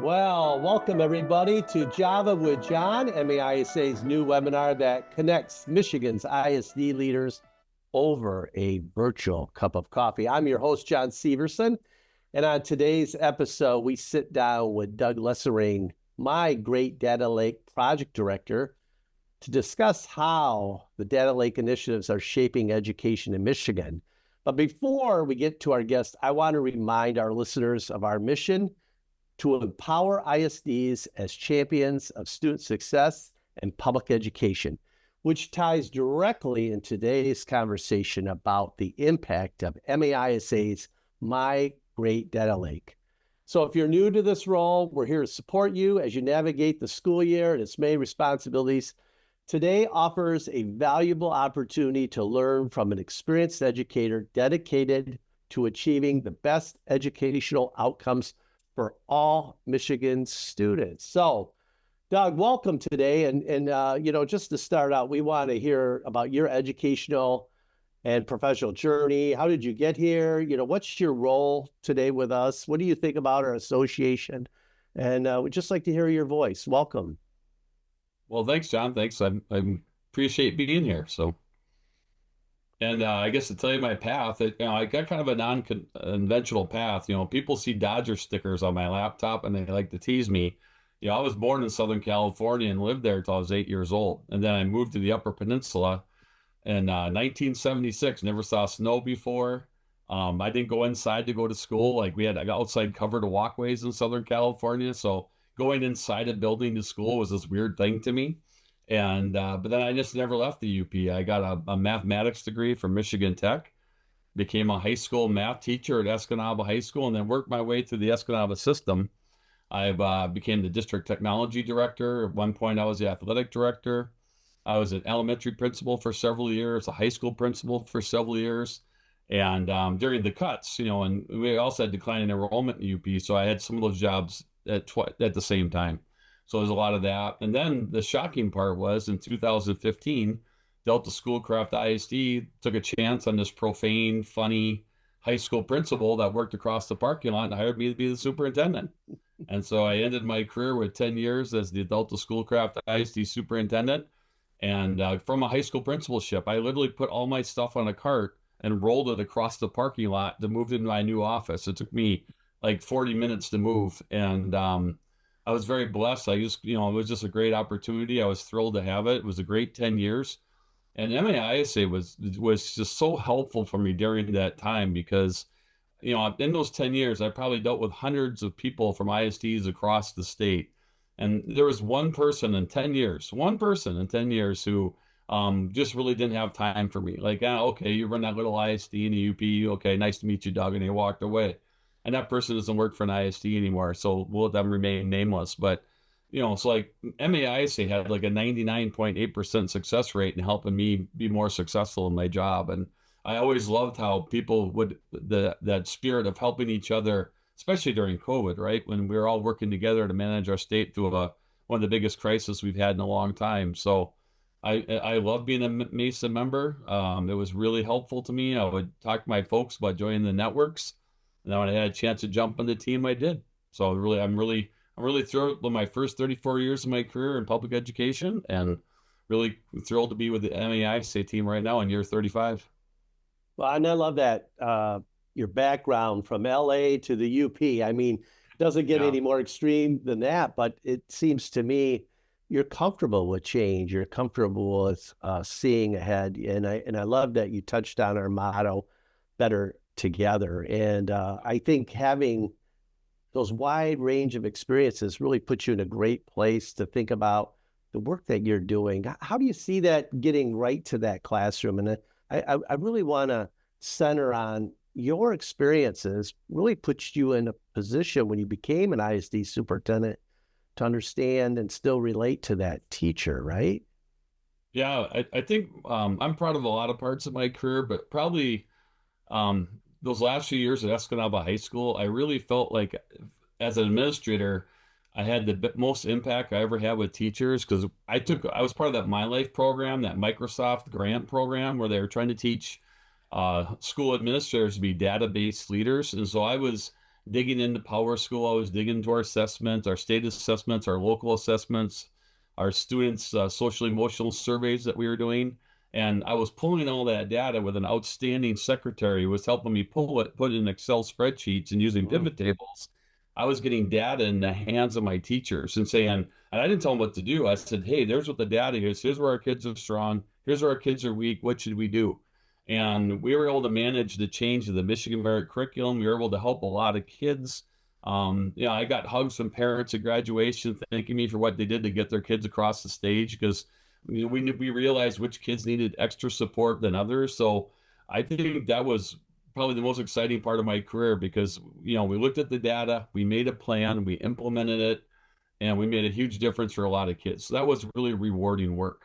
Well, welcome everybody to Java with John, MAISA's new webinar that connects Michigan's ISD leaders over a virtual cup of coffee. I'm your host, John Severson, and on today's episode, we sit down with Doug Leisenring, MiGreatDataLake Project Director, to discuss how the Data Lake initiatives are shaping education in Michigan. But before we get to our guest, I want to remind our listeners of our mission to empower ISDs as champions of student success and public education, which ties directly in today's conversation about the impact of MAISA's My Great Data Lake. So if you're new to this role, we're here to support you as you navigate the school year and its main responsibilities. Today offers a valuable opportunity to learn from an experienced educator dedicated to achieving the best educational outcomes for all Michigan students. So, Doug, welcome today. And just to start out, we want to hear about your educational and professional journey. How did you get here? What's your role today with us? What do you think about our association? And we'd just like to hear your voice. Welcome. Well, thanks, John. Thanks. I appreciate being here. And I guess to tell you my path, I got kind of a non-conventional path. People see Dodger stickers on my laptop and they like to tease me. I was born in Southern California and lived there until I was 8 years old. And then I moved to the Upper Peninsula in 1976. Never saw snow before. I didn't go inside to go to school. Like we had outside covered walkways in Southern California. So going inside a building to school was this weird thing to me. And but then I just never left the UP. I got a mathematics degree from Michigan Tech, became a high school math teacher at Escanaba High School, and then worked my way through the Escanaba system. I became the district technology director. At one point, I was the athletic director. I was an elementary principal for several years, a high school principal for several years. And during the cuts, and we also had declining enrollment in UP, so I had some of those jobs at the same time. So there's a lot of that. And then the shocking part was in 2015, Delta-Schoolcraft ISD took a chance on this profane, funny high school principal that worked across the parking lot and hired me to be the superintendent. And so I ended my career with 10 years as the Delta-Schoolcraft ISD superintendent. And from a high school principalship, I literally put all my stuff on a cart and rolled it across the parking lot to move into my new office. It took me like 40 minutes to move. And I was very blessed. It was just a great opportunity. I was thrilled to have it. It was a great 10 years. And MAISA was just so helpful for me during that time because, in those 10 years, I probably dealt with hundreds of people from ISDs across the state. And there was one person in 10 years who just really didn't have time for me. Like, okay, you run that little ISD in the UP. Okay, nice to meet you, Doug. And he walked away. And that person doesn't work for an ISD anymore, so we'll let them remain nameless. But, it's like MAISA had like a 99.8% success rate in helping me be more successful in my job. And I always loved how people would, that spirit of helping each other, especially during COVID, right? When we were all working together to manage our state through one of the biggest crises we've had in a long time. So I love being a MAISA member. It was really helpful to me. I would talk to my folks about joining the networks. And then when I had a chance to jump on the team, I did. So I'm really thrilled with my first 34 years of my career in public education, and really thrilled to be with the MAISA team right now in year 35. Well, and I love that your background from LA to the UP. I mean, doesn't get any more extreme than that, but it seems to me you're comfortable with change. You're comfortable with seeing ahead, and I love that you touched on our motto, better together. And I think having those wide range of experiences really puts you in a great place to think about the work that you're doing. How do you see that getting right to that classroom? And I really want to center on your experiences, really puts you in a position when you became an ISD superintendent to understand and still relate to that teacher, right? Yeah, I think I'm proud of a lot of parts of my career, but probably those last few years at Escanaba High School, I really felt like as an administrator, I had the most impact I ever had with teachers because I was part of that My Life program, that Microsoft grant program where they were trying to teach school administrators to be database leaders. And so I was digging into Power School. I was digging into our assessments, our state assessments, our local assessments, our students' social emotional surveys that we were doing. And I was pulling all that data with an outstanding secretary who was helping me pull it, put it in Excel spreadsheets and using Mm. pivot tables. I was getting data in the hands of my teachers and saying, and I didn't tell them what to do. I said, hey, there's what the data is. Here's where our kids are strong. Here's where our kids are weak. What should we do? And we were able to manage the change of the Michigan Merit curriculum. We were able to help a lot of kids. I got hugs from parents at graduation thanking me for what they did to get their kids across the stage because we realized which kids needed extra support than others. So I think that was probably the most exciting part of my career because we looked at the data, we made a plan, we implemented it, and we made a huge difference for a lot of kids. So that was really rewarding work.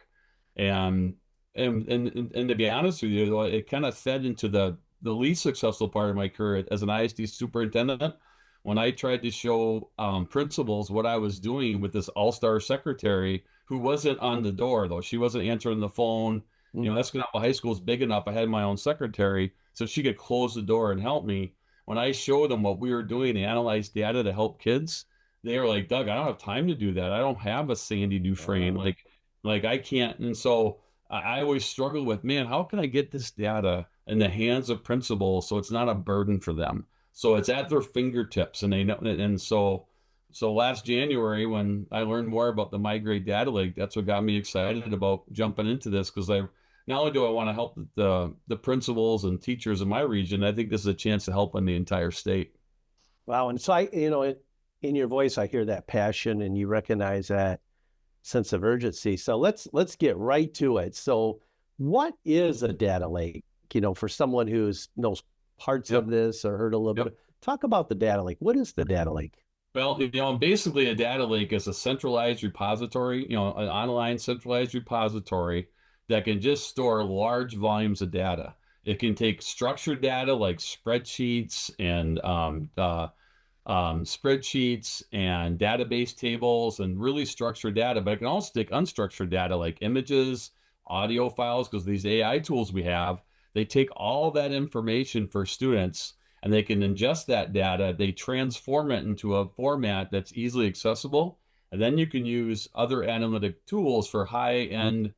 And and to be honest with you, it kind of fed into the least successful part of my career as an ISD superintendent when I tried to show principals what I was doing with this all-star secretary who wasn't on the door though. She wasn't answering the phone. Mm. Escanaba High School is big enough. I had my own secretary, so she could close the door and help me. When I showed them what we were doing to analyze data to help kids, they were like, Doug, I don't have time to do that. I don't have a Sandy Dufresne. Uh, Like I can't. And so I always struggle with, man, how can I get this data in the hands of principals so it's not a burden for them? So it's at their fingertips and they know. And so last January, when I learned more about the Migrate Data Lake, that's what got me excited about jumping into this because I not only do I want to help the principals and teachers in my region, I think this is a chance to help in the entire state. wow. And so in your voice, I hear that passion and you recognize that sense of urgency. So let's get right to it. So what is a data lake? For someone who's knows parts Yep. of this or heard a little Yep. bit, talk about the data lake. What is the data lake? Well, basically a data lake is a centralized repository, an online centralized repository that can just store large volumes of data. It can take structured data like spreadsheets and database tables and really structured data, but it can also take unstructured data like images, audio files, because these AI tools we have, they take all that information for students and they can ingest that data. They transform it into a format that's easily accessible. And then you can use other analytic tools for high-end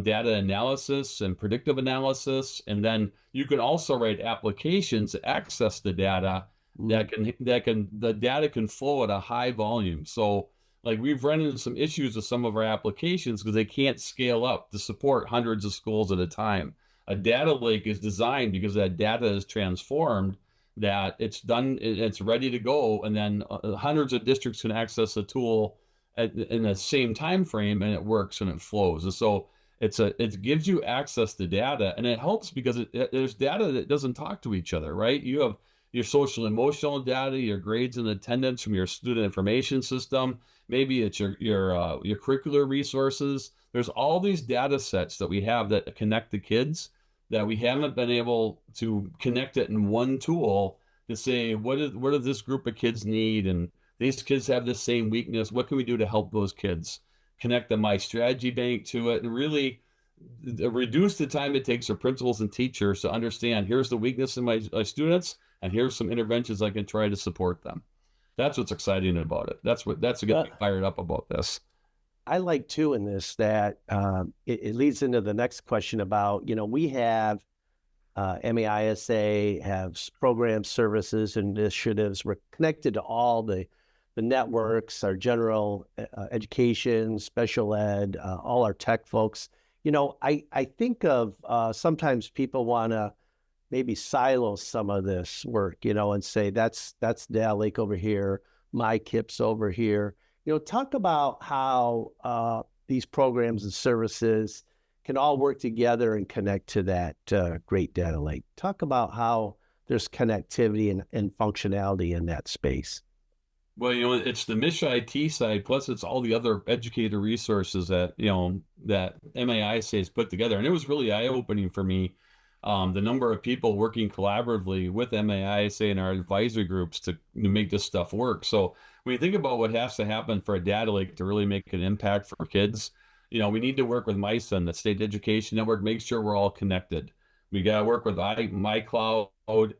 data analysis and predictive analysis. And then you can also write applications to access the data the data can flow at a high volume. So like we've run into some issues with some of our applications because they can't scale up to support hundreds of schools at a time. A data lake is designed because that data is transformed, that it's done, it's ready to go, and then hundreds of districts can access the tool in the same time frame, and it works and it flows. And so it gives you access to data, and it helps because there's data that doesn't talk to each other, right? You have your social emotional data, your grades and attendance from your student information system. Maybe it's your curricular resources. There's all these data sets that we have that connect the kids that we haven't been able to connect it in one tool to say, what does this group of kids need? And these kids have the same weakness. What can we do to help those kids? Connect the My Strategy Bank to it and really reduce the time it takes for principals and teachers to understand, here's the weakness in my students, and here's some interventions I can try to support them. That's what's exciting about it. That's what gets me fired up about this. I like too in this that it leads into the next question about, we have MAISA, have programs, services, initiatives. We're connected to all the networks, our general education, special ed, all our tech folks. I think of sometimes people want to maybe silo some of this work, and say that's Data Lake over here, my KIPS over here. Talk about how these programs and services can all work together and connect to that great data lake. Talk about how there's connectivity and functionality in that space. Well, it's the MISH IT side, plus it's all the other educator resources that, that MAISA has put together. And it was really eye-opening for me, the number of people working collaboratively with MAISA and our advisory groups to make this stuff work. So when you think about what has to happen for a data lake to really make an impact for kids, we need to work with MISA and the State Education Network, make sure we're all connected. We got to work with MyCloud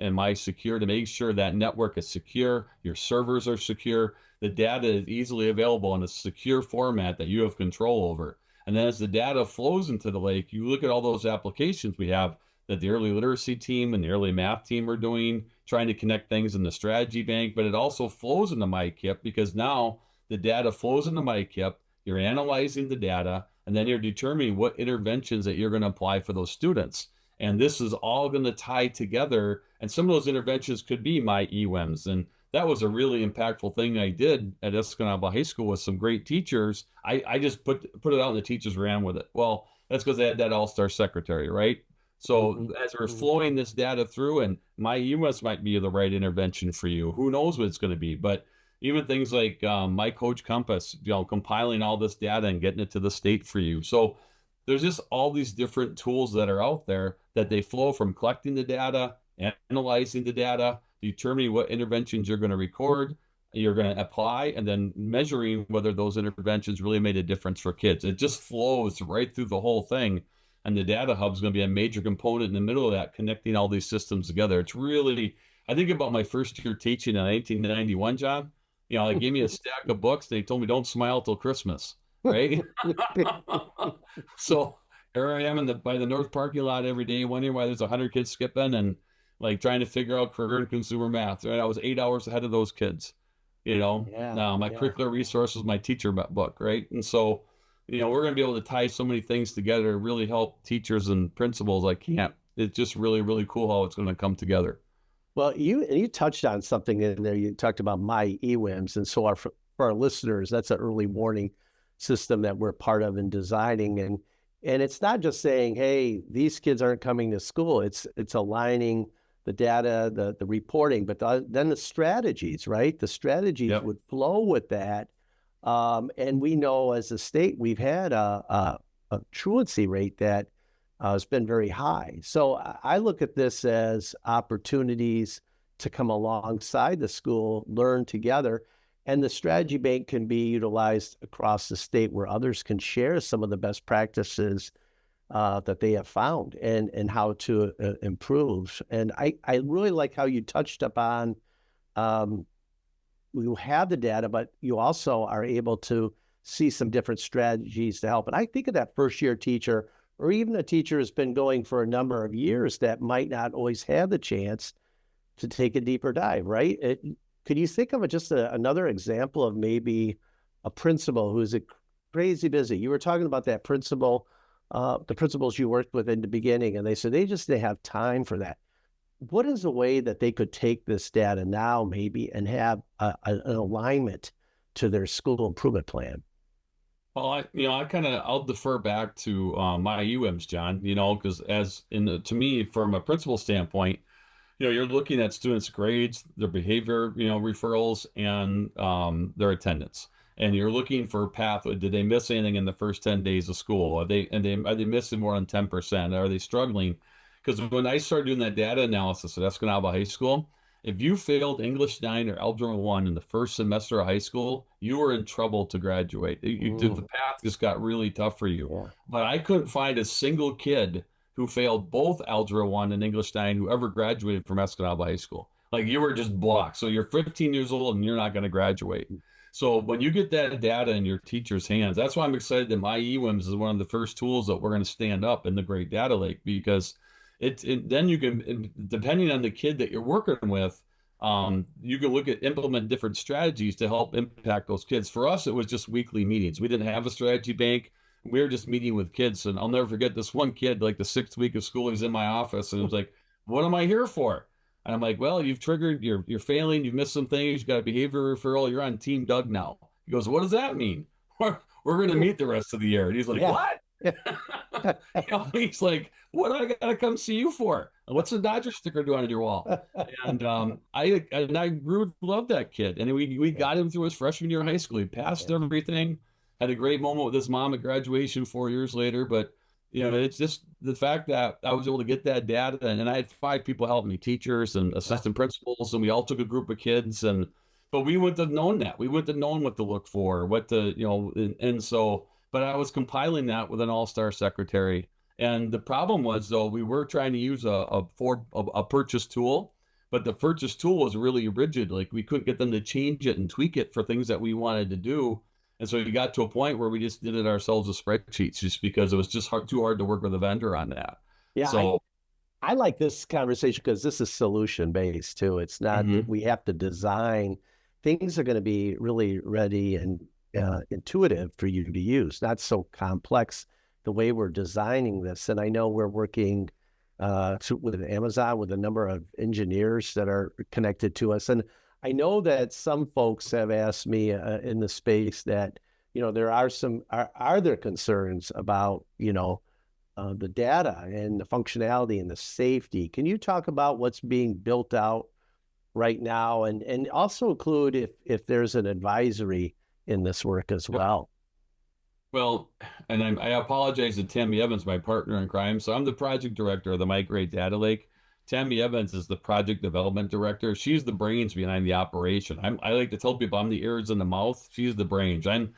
and MySecure to make sure that network is secure, your servers are secure, the data is easily available in a secure format that you have control over. And then as the data flows into the lake, you look at all those applications we have that the early literacy team and the early math team are doing, trying to connect things in the strategy bank, but it also flows into MyKIP because now the data flows into MyKIP, you're analyzing the data, and then you're determining what interventions that you're going to apply for those students. And this is all going to tie together. And some of those interventions could be my EWIMs. And that was a really impactful thing I did at Escanaba High School with some great teachers. I just put it out and the teachers ran with it. Well, that's because they had that all-star secretary, right? So as we're flowing this data through, and my EWIMs might be the right intervention for you. Who knows what it's going to be? But even things like My Coach Compass, compiling all this data and getting it to the state for you. So there's just all these different tools that are out there that they flow from collecting the data, analyzing the data, determining what interventions you're going to record, you're going to apply, and then measuring whether those interventions really made a difference for kids. It just flows right through the whole thing. And the data hub is going to be a major component in the middle of that, connecting all these systems together. It's really, I think about my first year teaching in 1991, John. They gave me a stack of books. They told me, don't smile till Christmas, right? So here I am by the North parking lot every day, wondering why there's 100 kids skipping and like trying to figure out career and consumer math. Right? I was 8 hours ahead of those kids. My curricular resource was my teacher book, right? And so, we're going to be able to tie so many things together, really help teachers and principals. It's just really, really cool how it's going to come together. Well, you touched on something in there. You talked about my EWIMs. And so for our listeners, that's an early warning system that we're part of in designing. And it's not just saying, hey, these kids aren't coming to school. It's aligning the data, the reporting, but then the strategies, right? The strategies would flow with that. And we know as a state, we've had a truancy rate that has been very high. So I look at this as opportunities to come alongside the school, learn together, and the strategy bank can be utilized across the state where others can share some of the best practices that they have found and how to improve. And I really like how you touched upon you have the data, but you also are able to see some different strategies to help. And I think of that first year teacher, or even a teacher who's been going for a number of years that might not always have the chance to take a deeper dive, right? Could you think of just another example of maybe a principal who's crazy busy? You were talking about that principal, the principals you worked with in the beginning, and they said they have time for that. What is a way that they could take this data now maybe and have an alignment to their school improvement plan? Well, I'll defer back to my UMs, John, because to me, from a principal standpoint, you're looking at students' grades, their behavior, referrals, and their attendance. And you're looking for a path. Did they miss anything in the first 10 days of school? Are they missing more than 10%? Are they struggling? Because when I started doing that data analysis at Escanaba High School, if you failed English 9 or Algebra 1 in the first semester of high school, you were in trouble to graduate. The path just got really tough for you. Yeah. But I couldn't find a single kid who failed both Algebra 1 and English 9 who ever graduated from Escanaba High School. Like, you were just blocked. So you're 15 years old and you're not going to graduate. So when you get that data in your teacher's hands, that's why I'm excited that my EWIMs is one of the first tools that we're going to stand up in the Great Data Lake, because then you can, depending on the kid that you're working with, you can look at implement different strategies to help impact those kids. For us, it was just weekly meetings. We didn't have a strategy bank. We were just meeting with kids. And I'll never forget this one kid, like the 6th week of school, he's in my office and it was like, what am I here for? And I'm like, well, you've triggered, you're failing, you've missed some things, you got a behavior referral, you're on Team Doug now. He goes, what does that mean? We're going to meet the rest of the year. And he's like, what? He's like, what do I gotta come see you for? What's the Dodger sticker doing on your wall? And I grew to love that kid. And we got him through his freshman year of high school. He passed everything, had a great moment with his mom at graduation 4 years later. But it's just the fact that I was able to get that data, and I had 5 people helping me, teachers and assistant principals, and we all took a group of kids, but we wouldn't have known that. We wouldn't have known what to look for, but I was compiling that with an all-star secretary, And the problem was, though, we were trying to use a purchase tool, but the purchase tool was really rigid. Like we couldn't get them to change it and tweak it for things that we wanted to do. And so we got to a point where we just did it ourselves with spreadsheets, just because it was just too hard to work with a vendor on that. Yeah, So, I like this conversation because this is solution based too. It's not mhm. we have to design things are going to be really ready and intuitive for you to use, not so complex the way we're designing this. And I know we're working with Amazon with a number of engineers that are connected to us. And I know that some folks have asked me in the space that, there are there concerns about, the data and the functionality and the safety. Can you talk about what's being built out right now, and also include if there's an advisory in this work as well? Well, and I apologize to Tammy Evans, my partner in crime. So I'm the project director of the Migrate Data Lake. Tammy Evans is the project development director. She's the brains behind the operation. I like to tell people I'm the ears and the mouth. She's the brains. I'm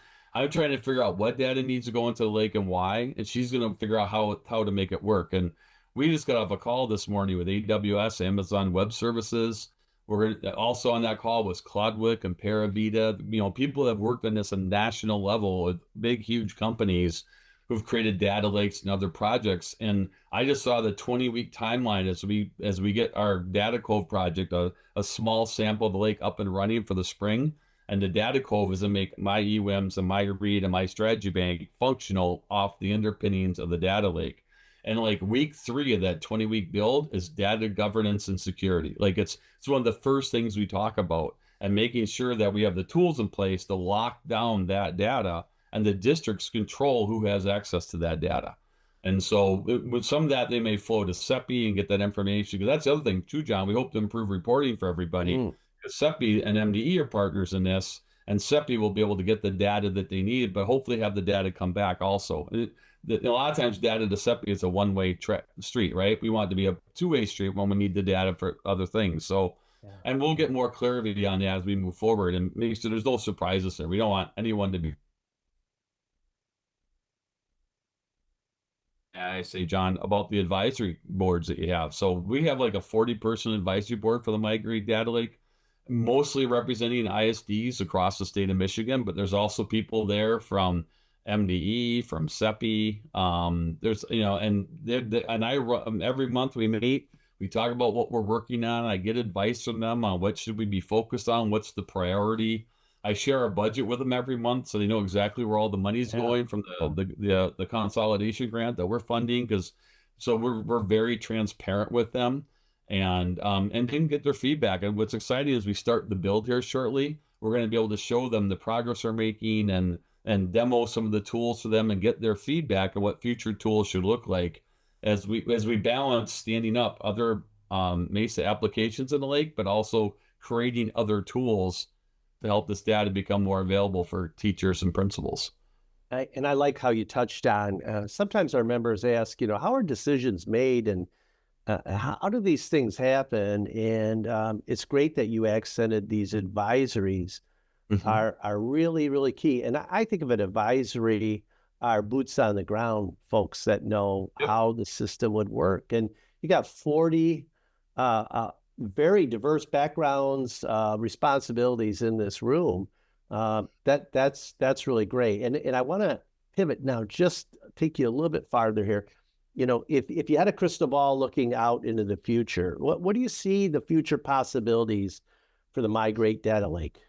trying to figure out what data needs to go into the lake and why, and she's going to figure out how to make it work. And we just got off a call this morning with AWS, Amazon Web Services. We're also on that call was Cloudwick and Paravita. People that have worked on this on national level with big, huge companies who've created data lakes and other projects. And I just saw the 20-week timeline as we get our Data Cove project, a small sample of the lake up and running for the spring. And the Data Cove is to make my EWIMs and my read and my strategy bank functional off the underpinnings of the data lake. And like week 3 of that 20-week build is data governance and security. Like it's one of the first things we talk about, and making sure that we have the tools in place to lock down that data, and the districts control who has access to that data. And so with some of that, they may flow to CEPI and get that information. Because that's the other thing too, John. We hope to improve reporting for everybody. Mm. Because CEPI and MDE are partners in this, and CEPI will be able to get the data that they need, but hopefully have the data come back also. A lot of times data to CEPI is a one-way street, right? We want it to be a two-way street when we need the data for other things. So, Yeah. and we'll get more clarity on that as we move forward, and make sure there's no surprises there. We don't want anyone to be, I say, John, about the advisory boards that you have. So we have like a 40-person advisory board for the Migrate Data Lake, mostly representing ISDs across the state of Michigan, but there's also people there from MDE, from CEPI. There's, and every month we meet, we talk about what we're working on. I get advice from them on what should we be focused on, what's the priority. I share a budget with them every month, so they know exactly where all the money's going from the consolidation grant that we're funding. So we're very transparent with them, and can get their feedback. And what's exciting is we start the build here shortly. We're going to be able to show them the progress we're making, and demo some of the tools to them, and get their feedback on what future tools should look like as we balance standing up other MAISA applications in the lake, but also creating other tools to help this data become more available for teachers and principals. And I like how you touched on, sometimes our members ask, how are decisions made, and how do these things happen? And it's great that you accented these advisories are really, really key. And I think of an advisory, are boots on the ground folks that know Yep. how the system would work. And you got 40 very diverse backgrounds, responsibilities in this room. That's really great. And I want to pivot now, just take you a little bit farther here. If you had a crystal ball looking out into the future, what do you see the future possibilities for the Migrate Data Lake?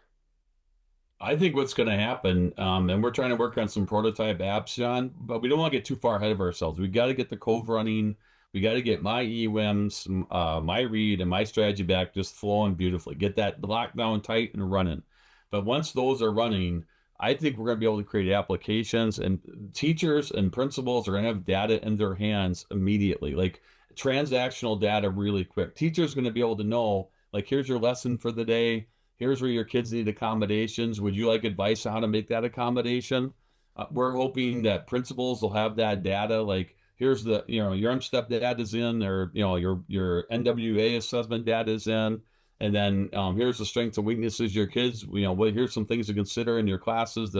I think what's going to happen, and we're trying to work on some prototype apps, John, but we don't want to get too far ahead of ourselves. We got to get the Cove running. We got to get my EWIMs, my read, and my strategy back just flowing beautifully. Get that lockdown tight and running. But once those are running, I think we're going to be able to create applications, and teachers and principals are going to have data in their hands immediately, like transactional data really quick. Teachers are going to be able to know, like, here's your lesson for the day. Here's where your kids need accommodations. Would you like advice on how to make that accommodation? We're hoping that principals will have that data. Like, here's the, your M-STEP data is in, or, your NWA assessment data is in. And then here's the strengths and weaknesses of your kids. Here's some things to consider in your classes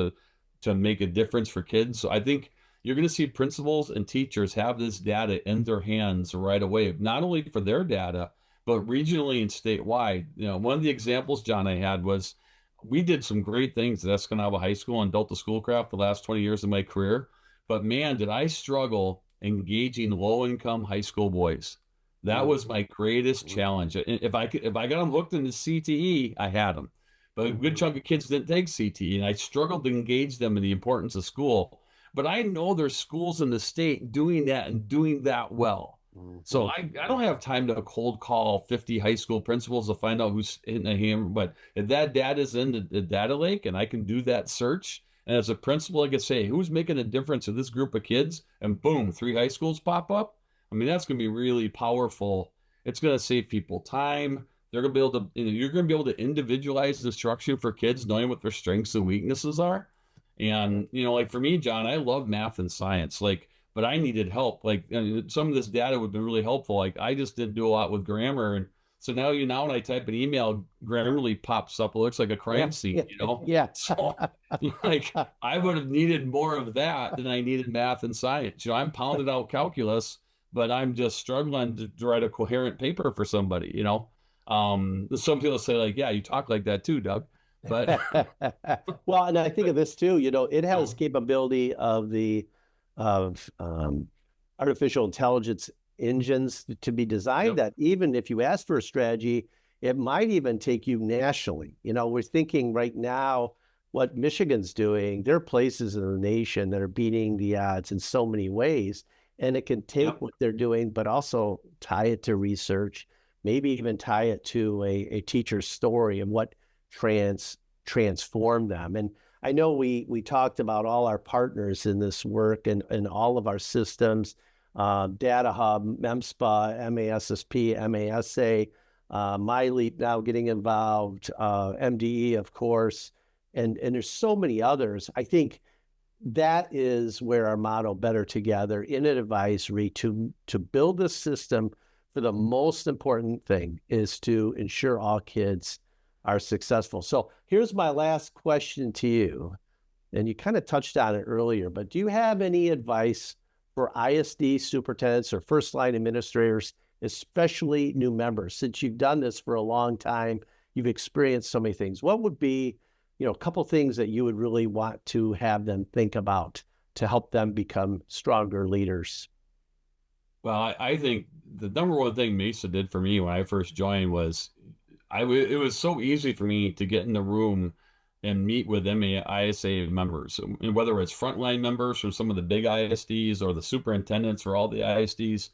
to make a difference for kids. So I think you're going to see principals and teachers have this data in their hands right away, not only for their data, but regionally and statewide. One of the examples, John, I had was we did some great things at Escanaba High School and Delta-Schoolcraft the last 20 years of my career. But man, did I struggle engaging low-income high school boys. That was my greatest challenge. If I got them hooked into CTE, I had them. But a good chunk of kids didn't take CTE, and I struggled to engage them in the importance of school. But I know there's schools in the state doing that and doing that well. So I don't have time to cold call 50 high school principals to find out who's hitting a hammer. But if that data is in the data lake and I can do that search, and as a principal, I can say, who's making a difference in this group of kids? And boom, 3 high schools pop up. I mean, that's going to be really powerful. It's going to save people time. They're going to be able to, you're going to be able to individualize the instruction for kids, knowing what their strengths and weaknesses are. And, like for me, John, I love math and science, but I needed help. Some of this data would have been really helpful. I just didn't do a lot with grammar. And so now when I type an email, Grammarly pops up. It looks like a crime scene, Yeah. So I would have needed more of that than I needed math and science. I'm pounding out calculus, but I'm just struggling to write a coherent paper for somebody, Some people say yeah, you talk like that too, Doug. But well, and I think of this too, it has capability of the artificial intelligence engines to be designed that even if you ask for a strategy, it might even take you nationally. We're thinking right now what Michigan's doing. There are places in the nation that are beating the odds in so many ways, and it can take what they're doing, but also tie it to research, maybe even tie it to a teacher's story and what transformed them. And I know we talked about all our partners in this work and all of our systems, Data Hub, MEMSPA, MASSP, MASA, MyLeap now getting involved, MDE, of course, and there's so many others. I think that is where our motto, Better Together, in an advisory to build a system for the most important thing is to ensure all kids are successful. So here's my last question to you, and you kind of touched on it earlier, but do you have any advice for ISD superintendents or first line administrators, especially new members? Since you've done this for a long time, you've experienced so many things. What would be, a couple things that you would really want to have them think about to help them become stronger leaders? Well, I think the number one thing MAISA did for me when I first joined was it was so easy for me to get in the room and meet with MAISA members, and whether it's frontline members from some of the big ISDs or the superintendents for all the ISDs.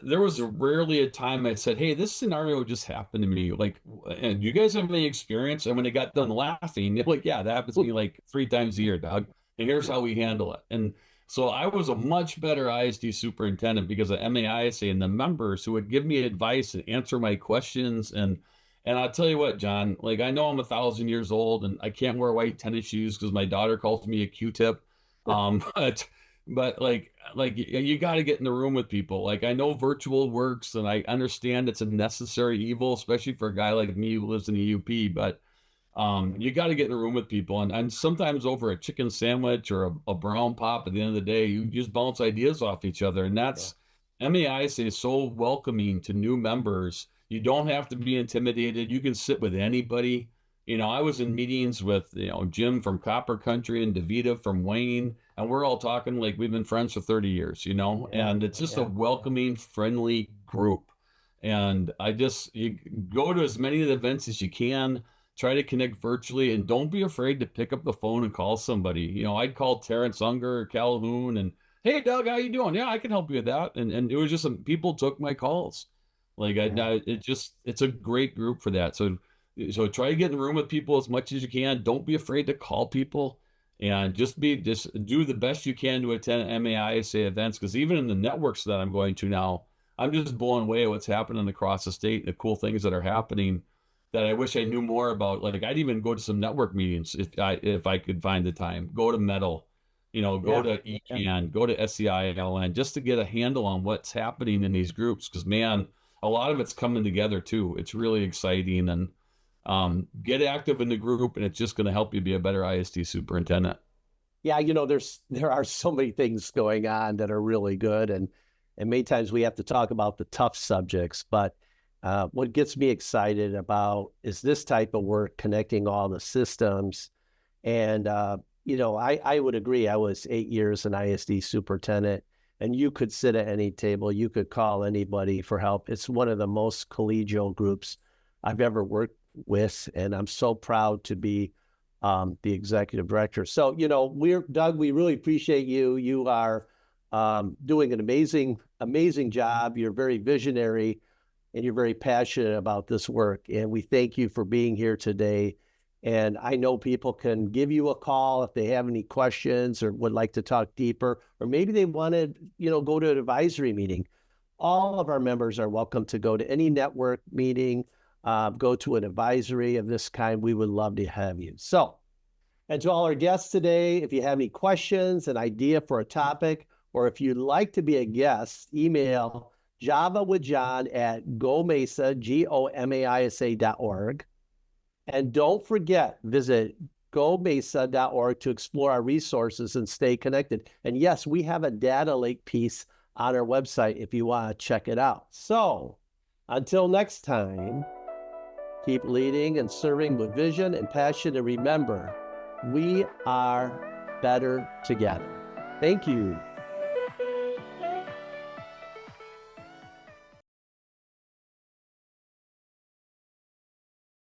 There was rarely a time I said, hey, this scenario just happened to me. And do you guys have any experience? And when they got done laughing, they're like, yeah, that happens to me 3 times a year, Doug. And here's how we handle it. And so I was a much better ISD superintendent because of MAISA and the members who would give me advice and answer my questions. And I'll tell you what, John, I know I'm 1,000 years old and I can't wear white tennis shoes because my daughter calls me a Q-tip. But you got to get in the room with people. I know virtual works and I understand it's a necessary evil, especially for a guy like me who lives in the UP. But you got to get in the room with people, and sometimes over a chicken sandwich or a brown pop at the end of the day, you just bounce ideas off each other. And that's MAISA is so welcoming to new members. You don't have to be intimidated. You can sit with anybody. I was in meetings with, Jim from Copper Country and DeVita from Wayne, and we're all talking like we've been friends for 30 years, and it's just a welcoming, friendly group. And you go to as many of the events as you can, try to connect virtually, and don't be afraid to pick up the phone and call somebody. I'd call Terrence Unger or Calhoun and, hey, Doug, how you doing? Yeah, I can help you with that. And it was just people took my calls. It's a great group for that. So try to get in the room with people as much as you can. Don't be afraid to call people, and just do the best you can to attend MAISA events. Because even in the networks that I'm going to now, I'm just blown away at what's happening across the state, the cool things that are happening that I wish I knew more about. I'd even go to some network meetings if I could find the time. Go to Metal, go to ECAN, go to SEILN, just to get a handle on what's happening in these groups. Because man, a lot of it's coming together too. It's really exciting, and get active in the group, and it's just going to help you be a better ISD superintendent. Yeah, you know, there are so many things going on that are really good, and many times we have to talk about the tough subjects. But what gets me excited about is this type of work, connecting all the systems. And you know, I would agree. I was 8 years an ISD superintendent, and you could sit at any table, you could call anybody for help. It's one of the most collegial groups I've ever worked with, and I'm so proud to be the executive director. So, you know, Doug, we really appreciate you. You are doing an amazing job. You're very visionary, and you're very passionate about this work. And we thank you for being here today. And I know people can give you a call if they have any questions or would like to talk deeper, or maybe they want to, you know, go to an advisory meeting. All of our members are welcome to go to any network meeting, go to an advisory of this kind. We would love to have you. So, and to all our guests today, if you have any questions, an idea for a topic, or if you'd like to be a guest, email javawithjohn@gomaisa, GOMAISA.org. And don't forget, visit gomaisa.org to explore our resources and stay connected. And yes, we have a data lake piece on our website if you want to check it out. So until next time, keep leading and serving with vision and passion. And remember, we are better together. Thank you.